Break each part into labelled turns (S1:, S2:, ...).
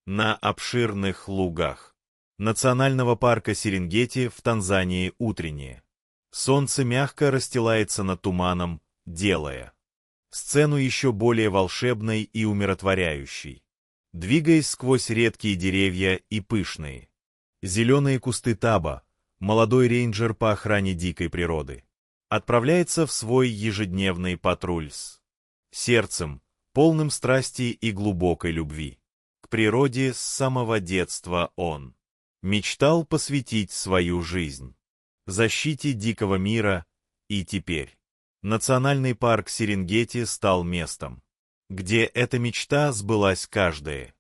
S1: на обширных лугах. Национального парка Серенгети в Танзании утреннее. Солнце мягко расстилается над туманом, делая сцену еще более волшебной и умиротворяющей. Двигаясь сквозь редкие деревья и пышные зеленые кусты таба, молодой рейнджер по охране дикой природы отправляется в свой ежедневный патруль с сердцем, полным страсти и глубокой любви. К природе с самого детства он мечтал посвятить свою жизнь защите дикого мира, и теперь Национальный парк Серенгети стал местом, где эта мечта сбылась каждое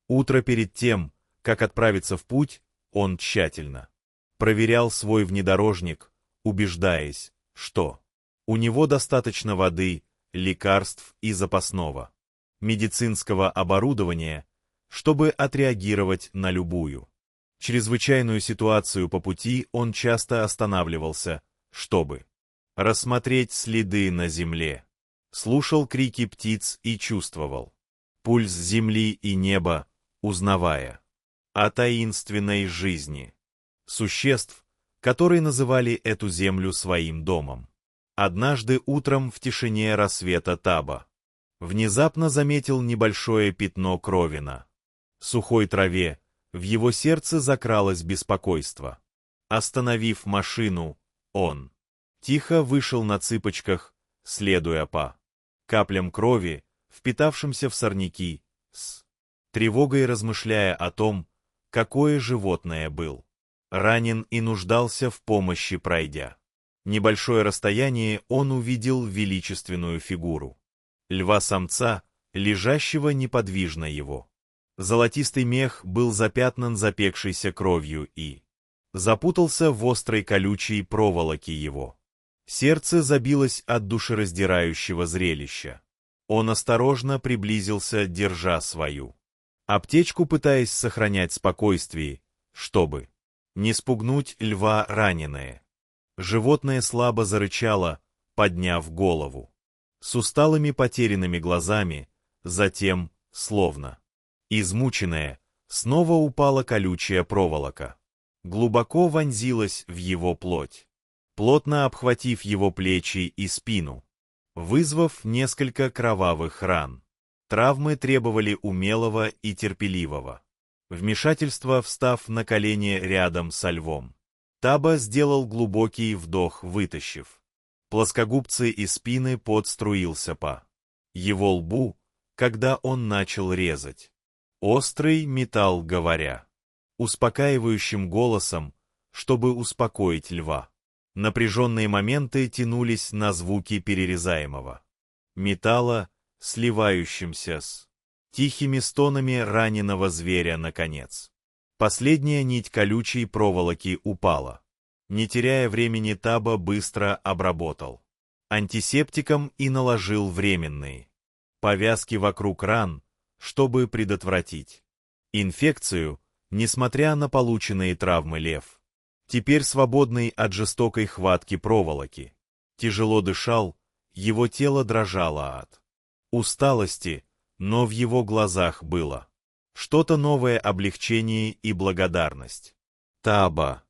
S1: утро. Перед тем, как отправиться в путь, он тщательно проверял свой внедорожник, убеждаясь, что у него достаточно воды, лекарств и запасного медицинского оборудования, чтобы отреагировать на любую чрезвычайную ситуацию по пути. Он часто останавливался, чтобы рассмотреть следы на земле, слушал крики птиц и чувствовал пульс земли и неба, узнавая о таинственной жизни существ, которые называли эту землю своим домом. Однажды утром в тишине рассвета таба внезапно заметил небольшое пятно крови на сухой траве. В его сердце закралось беспокойство. Остановив машину, он тихо вышел на цыпочках, следуя по каплям крови, впитавшимся в сорняки, с тревогой размышляя о том, какое животное был ранен и нуждался в помощи. Пройдя небольшое расстояние, он увидел величественную фигуру льва-самца, лежащего неподвижно. Его золотистый мех был запятнан запекшейся кровью и запутался в острой колючей проволоке. Его сердце забилось от душераздирающего зрелища. Он осторожно приблизился, держа свою аптечку, пытаясь сохранять спокойствие, чтобы не спугнуть льва раненое. Животное слабо зарычало, подняв голову, с усталыми потерянными глазами, затем, словно измученная, снова упала колючая проволока. Глубоко вонзилась в его плоть, плотно обхватив его плечи и спину, вызвав несколько кровавых ран. Травмы требовали умелого и терпеливого вмешательства. Встав на колени рядом со львом, таба сделал глубокий вдох, вытащив плоскогубцы из спины. Пот струился по его лбу, когда он начал резать острый металл, говоря успокаивающим голосом, чтобы успокоить льва. Напряженные моменты тянулись на звуки перерезаемого металла, сливающимся с тихими стонами раненого зверя. Наконец, последняя нить колючей проволоки упала. Не теряя времени, таба быстро обработал антисептиком и наложил временные повязки вокруг ран, чтобы предотвратить инфекцию. Несмотря на полученные травмы, лев, теперь свободный от жестокой хватки проволоки, тяжело дышал, его тело дрожало от усталости, но в его глазах было что-то новое: облегчение и благодарность. Таба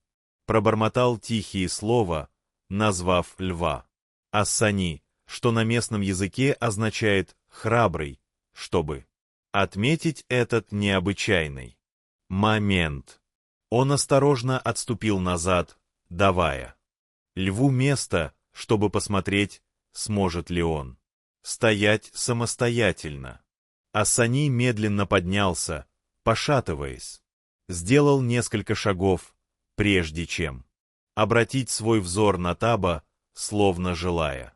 S1: пробормотал тихие слова, назвав льва Ассани, что на местном языке означает «храбрый», чтобы отметить этот необычайный момент. Он осторожно отступил назад, давая льву место, чтобы посмотреть, сможет ли он стоять самостоятельно. Ассани медленно поднялся, пошатываясь, сделал несколько шагов, прежде чем обратить свой взор на таба, словно желая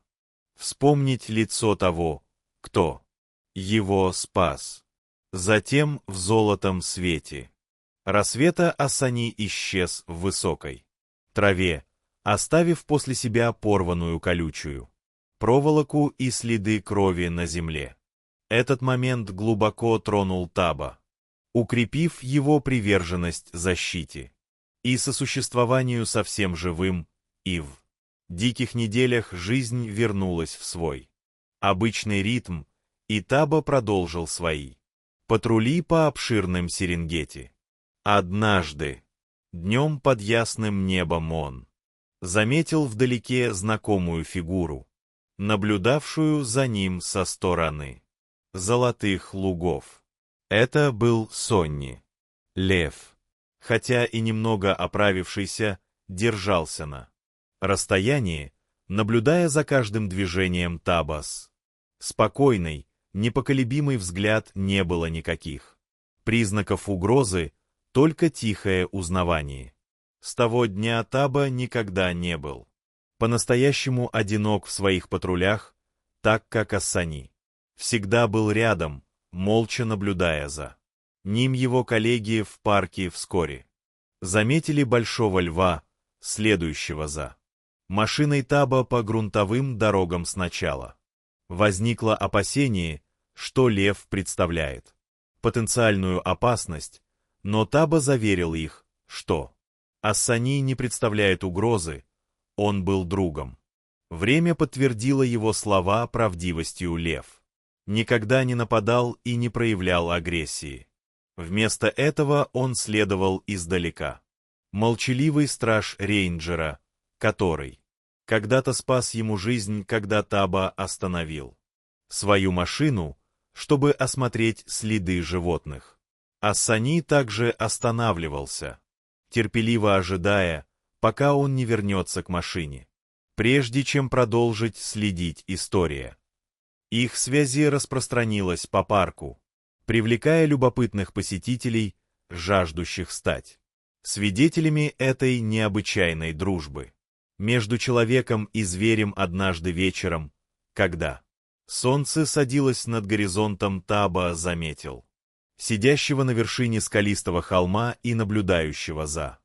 S1: вспомнить лицо того, кто его спас. Затем в золотом свете рассвета Ассани исчез в высокой траве, оставив после себя порванную колючую проволоку и следы крови на земле. Этот момент глубоко тронул таба, укрепив его приверженность защите и сосуществованию со всем живым, и в диких неделях жизнь вернулась в свой обычный ритм, и таба продолжил свои Патрули по обширным Серенгети. Однажды, днем под ясным небом он заметил вдалеке знакомую фигуру, наблюдавшую за ним со стороны золотых лугов. Это был Сонни. Лев, хотя и немного оправившийся, держался на расстоянии, наблюдая за каждым движением Табас. Спокойный, непоколебимый взгляд не было никаких. Признаков угрозы, только тихое узнавание. С того дня Таба никогда не был по-настоящему одинок в своих патрулях, так как Ассани. Всегда был рядом, молча наблюдая за ним. Его коллеги в парке вскоре заметили большого льва, следующего за машиной Таба по грунтовым дорогам сначала. Возникло опасение, что лев представляет потенциальную опасность, но Таба заверил их, что Ассани не представляет угрозы, он был другом. Время подтвердило его слова правдивостью. Лев никогда не нападал и не проявлял агрессии. Вместо этого он следовал издалека. Молчаливый страж рейнджера, который когда-то спас ему жизнь, когда Таба остановил свою машину, чтобы осмотреть следы животных. Ассани также останавливался, терпеливо ожидая, пока он не вернется к машине, прежде чем продолжить следить история. Их связи распространилась по парку, привлекая любопытных посетителей, жаждущих стать свидетелями этой необычайной дружбы между человеком и зверем. Однажды вечером, когда солнце садилось над горизонтом, Таба заметил сидящего на вершине скалистого холма и наблюдающего за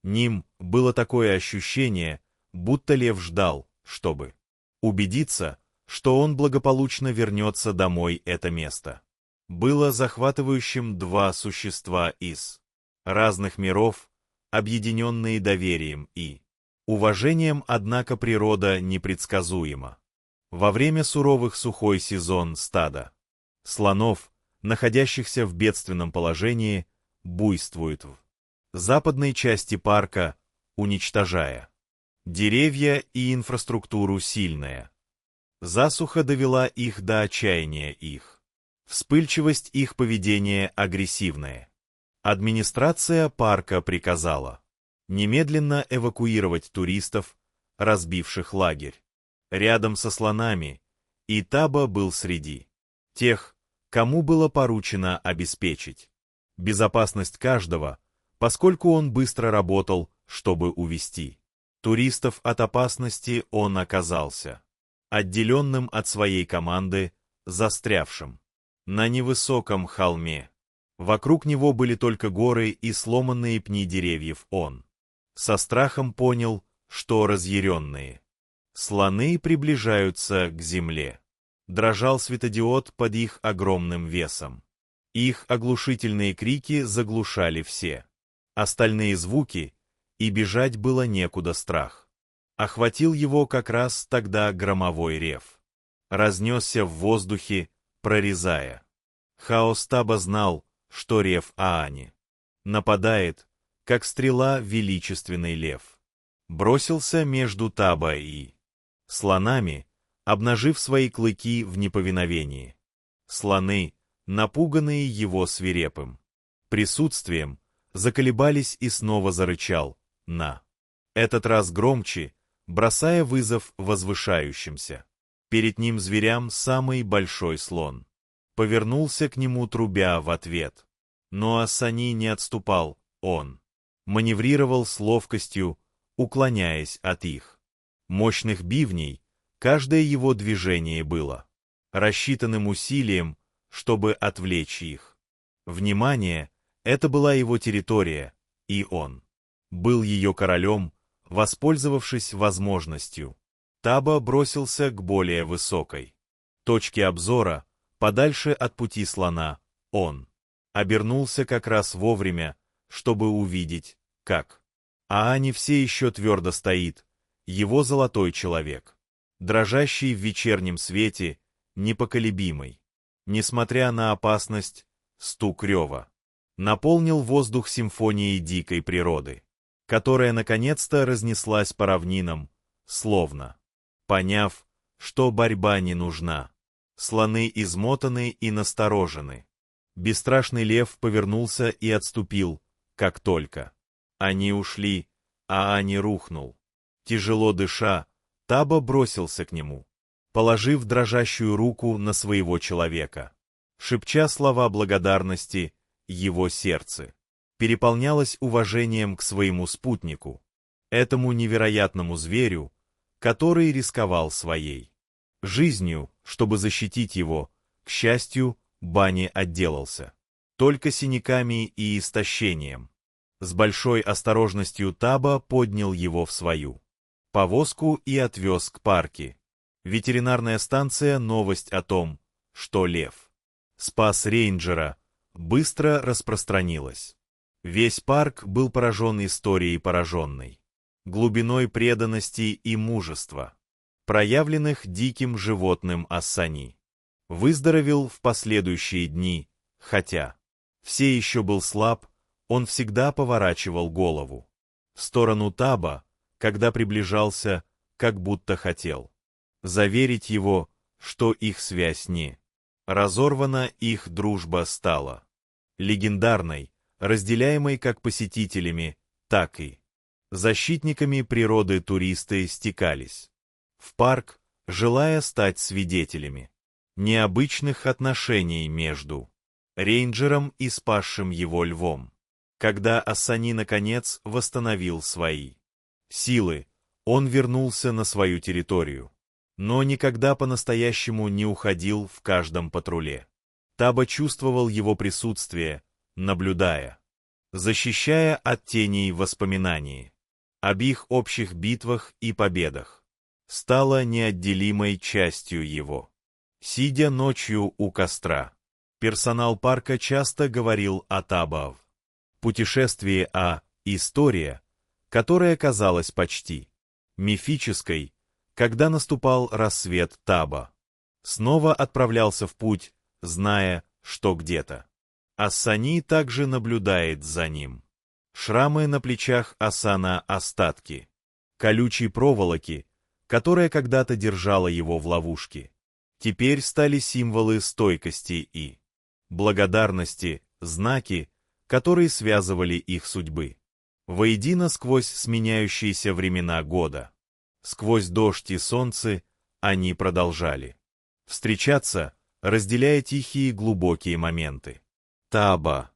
S1: ним. Было такое ощущение, будто лев ждал, чтобы убедиться, что он благополучно вернется домой. Это место было захватывающим. Два существа из разных миров, объединенные доверием и уважением, однако природа непредсказуема. Во время суровых сухой сезон стада слонов, находящихся в бедственном положении, буйствует в западной части парка, уничтожая деревья и инфраструктуру. Сильная засуха довела их до отчаяния. Их вспыльчивость, их поведение агрессивное. Администрация парка приказала немедленно эвакуировать туристов, разбивших лагерь рядом со слонами, и Таба был среди тех, кому было поручено обеспечить безопасность каждого, поскольку он быстро работал, чтобы увести туристов от опасности. Он оказался отделенным от своей команды, застрявшим на невысоком холме. Вокруг него были только горы и сломанные пни деревьев. Он со страхом понял, что разъяренные слоны приближаются к земле. Дрожал светодиод под их огромным весом. Их оглушительные крики заглушали все остальные звуки, и бежать было некуда. Страх охватил его как раз тогда. Громовой рев разнесся в воздухе, прорезая хаос. Таба знал, что рев Аани нападает, как стрела. Величественный лев бросился между Таба и слонами, обнажив свои клыки в неповиновении. Слоны, напуганные его свирепым присутствием, заколебались и снова зарычал, на этот раз громче, бросая вызов возвышающимся перед ним зверям. Самый большой слон повернулся к нему, трубя в ответ. Но Ассани не отступал, он маневрировал с ловкостью, уклоняясь от их мощных бивней. Каждое его движение было рассчитанным усилием, чтобы отвлечь их внимание. Это была его территория, и он был ее королем. Воспользовавшись возможностью, Таба бросился к более высокой точке обзора, подальше от пути слона. Он обернулся как раз вовремя, чтобы увидеть, как Аани все еще твердо стоит, его золотой человек, дрожащий в вечернем свете, непоколебимый. Несмотря на опасность, стук рева, наполнил воздух симфонией дикой природы, которая наконец-то разнеслась по равнинам, словно поняв, что борьба не нужна. Слоны измотаны и насторожены. Бесстрашный лев повернулся и отступил, как только они ушли, а Ани рухнул. Тяжело дыша, Таба бросился к нему, положив дрожащую руку на своего человека. Шепча слова благодарности, его сердце переполнялось уважением к своему спутнику, этому невероятному зверю, который рисковал своей жизнью, чтобы защитить его. К счастью, Бани отделался только синяками и истощением. С большой осторожностью Таба поднял его в свою повозку и отвез к парке. Ветеринарная станция новость о том, что лев спас рейнджера, быстро распространилась. Весь парк был поражен историей пораженной, глубиной преданности и мужества, проявленных диким животным Ассани. Выздоровел в последующие дни, хотя все еще был слаб, он всегда поворачивал голову в сторону Таба, когда приближался, как будто хотел заверить его, что их связь не разорвана, их дружба стала легендарной, разделяемой как посетителями, так и защитниками природы. Туристы стекались в парк, желая стать свидетелями необычных отношений между рейнджером и спасшим его львом. Когда Ассани наконец восстановил свои силы, он вернулся на свою территорию, но никогда по-настоящему не уходил в каждом патруле. Таба чувствовал его присутствие, наблюдая, защищая от теней воспоминаний об их общих битвах и победах, стало неотделимой частью его. Сидя ночью у костра, персонал парка часто говорил о Таба в путешествии, история, которая казалась почти мифической, когда наступал рассвет. Таба снова отправлялся в путь, зная, что где-то Ассани также наблюдает за ним. Шрамы на плечах Асана, остатки колючей проволоки, которая когда-то держала его в ловушке, теперь стали символы стойкости и благодарности, знаки, которые связывали их судьбы. Воедино сквозь сменяющиеся времена года, сквозь дождь и солнце, они продолжали встречаться, разделяя тихие глубокие моменты. Таба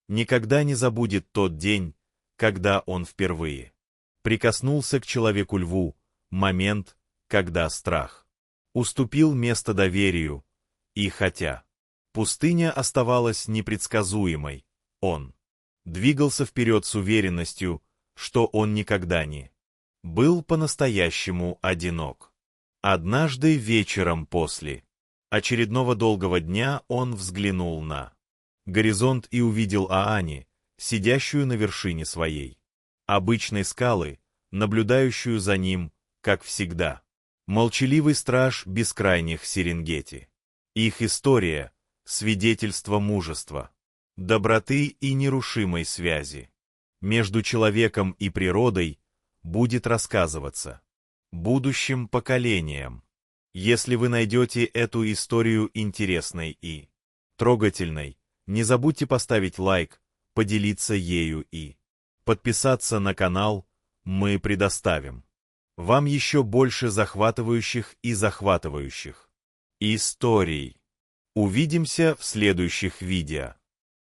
S1: никогда не забудет тот день, когда он впервые прикоснулся к человеку-льву, момент, когда страх уступил место доверию, и хотя пустыня оставалась непредсказуемой, он двигался вперед с уверенностью, что он никогда не был по-настоящему одинок. Однажды вечером после очередного долгого дня он взглянул на горизонт и увидел Аани, сидящую на вершине своей обычной скалы, наблюдающую за ним, как всегда. Молчаливый страж бескрайних Серенгети. Их история — свидетельство мужества, доброты и нерушимой связи между человеком и природой будет рассказываться будущим поколениям. Если вы найдете эту историю интересной и трогательной, не забудьте поставить лайк, поделиться ею и подписаться на канал. Мы предоставим вам еще больше захватывающих и захватывающих историй. Увидимся в следующих видео.